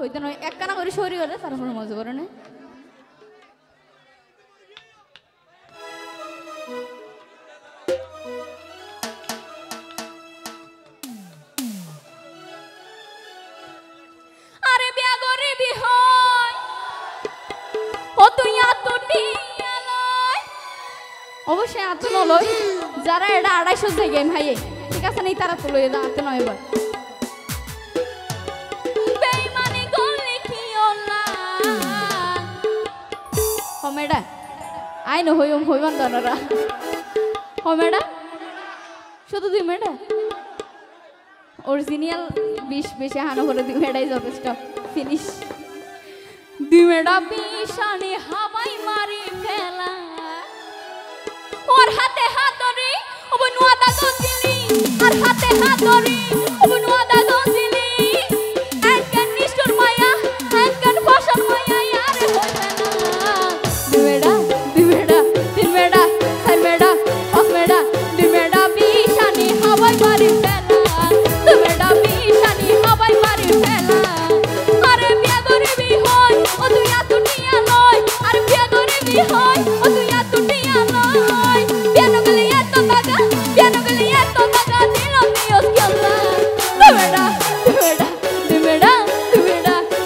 কইতে নয় এক কানা করে সরি করে তারপর মজা করে না আরে বিয়া করে বিহয় ও তুই আতুটি আলয় অবশ্যই আতু নলয় যারা এটা 250 থেকে গেম হাইয়ে ঠিক আছে নেই তারা তো লয়ে আতে নয় এবার বেঈমানি করলে কি ওলা হমেডা আইনো হইমান দনরা হমেডা শুধু 2 মিনিট অরিজিনাল 20 বেশি হানো করে 2 মিনিটই যথেষ্ট ফিনিশ 2 মিনিট বিশানি হাওয়াই মারি ফেলা ওর হাতে হাত ধরে অবনুয়া দা গজিলি আর হাতে হাত ধরে অবনুয়া দা গজিলি একখান নিষ্ঠুর মায়া একখান ফসল মায়া আর হইবে না 2 minute 3 minute 4 minute 5 minute 2 minute বিশানি হাওয়াই মারি ফেলা 2 মিনিট বিশানি হাওয়াই মারি ফেলা আরে বিয়া গরিবি হয় ও তুই আতুটিয়া লয় আরে বিয়া গরিবি হয় ও তুই আতুটিয়া লয় piano que le esto taga dilo Dios que Allah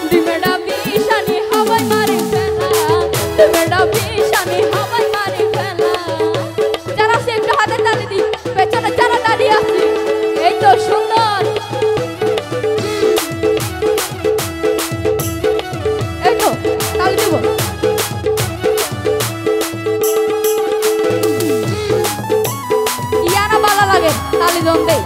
de verdad bishani hawai mari fela de verdad bishani hawai mari fela যারা সে একটু হাতে তালি দি পেছনে যারা দাঁড়িয়ে আছে এই তো সুন্দর এই তো তালি দেব ইয়ানা ভালো লাগে তালি দন দেই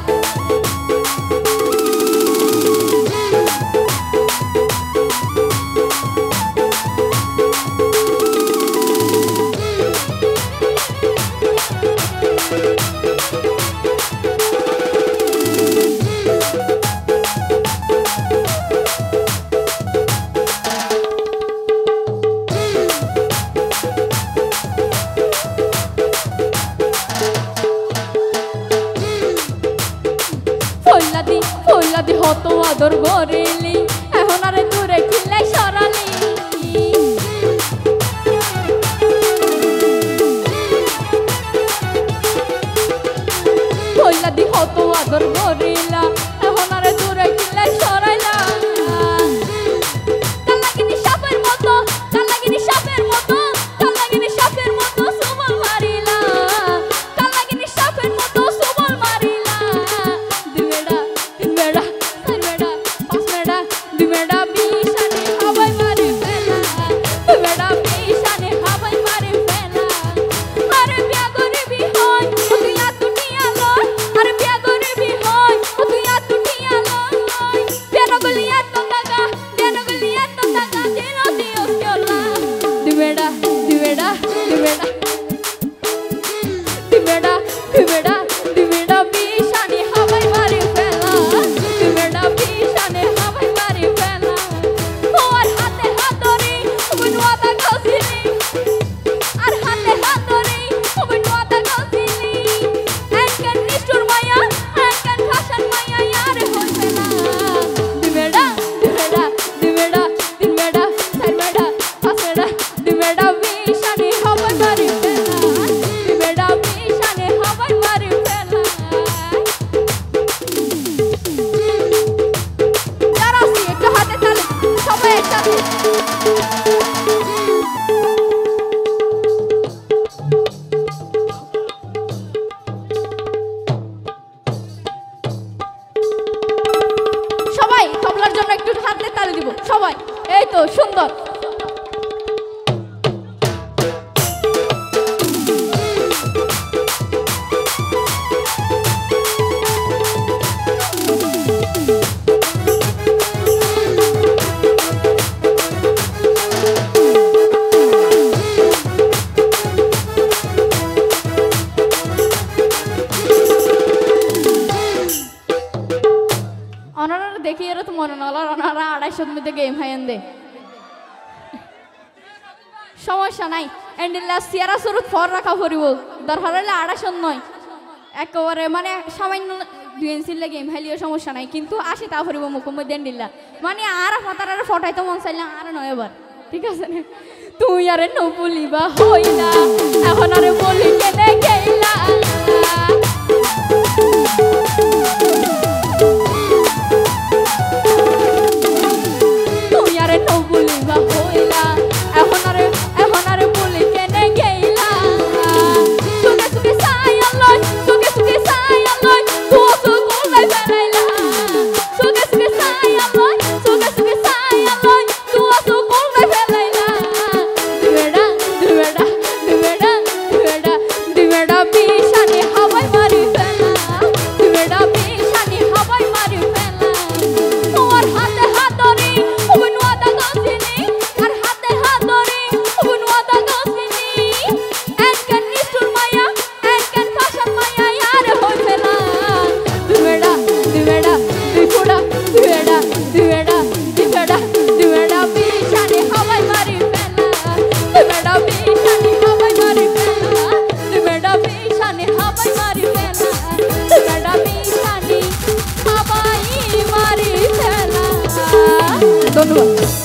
ফইলাদি হতো আদর গরিলি এখন আরে দূরে খিলে সরালি ফইলাদি হতো আদর গরিলা এখন আরে দূরে খিলে সরাইলা কালাগিনি সাপের মতো সুবল মারিলা কালাগিনি সাপের মতো Subal মারিলা Dimeda bishani hawai mari fela Dimeda bishani hawai mari fela Are biya goribi hoy o tu ya tutiya loy Are biya goribi hoy o tu ya tutiya loy Piano goliat to taga dilo Dios que Allah Dimeda bishani hawai mari fela Dimeda bishani hawai mari fela और हाथे हाथ धरी बनवाता गजिली और हाथे हाथ धरी बनवाता गजिली একখান নিষ্ঠুর মায়া একখান ফাশন মায়া यार হইবে না দিবেড়া 3 বেড়া 4 বেড়া 5 বেড়া দিবেড়া বিশানি হওয়াই মারি ফেলা দিবেড়া বিশানি হওয়াই মারি ফেলা যারা আছে একটু হাতে তালি সবাই একসাথে সবাই তবলার জন্য একটু হাতে তালি দিব সবাই এই তো সুন্দর দেখি এরা তো মনে নল ওনারা 250 মধ্যে গেম হাইন দে সমস্যা নাই এন্ডিলা সিয়ারা শুরু ফর রাখা পড়িব দরকার হলে 250 নয় একেবারে মানে সামান্য 2 ইঞ্চির লাগে হেলিও সমস্যা নাই কিন্তু আসে তা ফরিব মুকুম দেন দিলা মানে আর ফাতার ফটাইতে মন চাইলে আর নয় এবার ঠিক আছে না তুই আরে ন বলিবা হইলা এখন আরে বলি কেনে গেলা তুই আরে ন বলিবা হইলা এখন আরে বলি কেনে গেলা সুকে সুকে সায়া লয় সুকে সুকে সায়া লয় তুই তো গোলাই বেলাইলা সুকে সুকে সায়া লয় সুকে সুকে সায়া লয় তুই তো গোলাই বেলাইলা দুবেড়া দুবেড়া দুবেড়া দুবেড়া দুবেড়া বিশানি হাওয়ায় মারি ফেলা দুবেড়া বিশানি হাওয়ায় মারি ফেলা তোমার হাতে হাত ধরে উবনুয়াদা গছিনি আর হাতে হাত ধরে উবনুয়াদা গছিনি একখান নিষ্ঠুর মায়া একখান পাশান মায়া আর হই ফেলা দুবেড়া দুবেড়া দুই ফোড়া দুবেড়া দুবেড়া দুবেড়া দুবেড়া বিশানি হাওয়ায় মারি ফেলা দুবেড়া বিশানি হাওয়ায় মারি ফেলা দুবেড়া বিশানি হাওয়ায় মারি ফেলা দুবেড়া বিশানি হাওয়ায় মারি ফেলা ধন্যবাদ।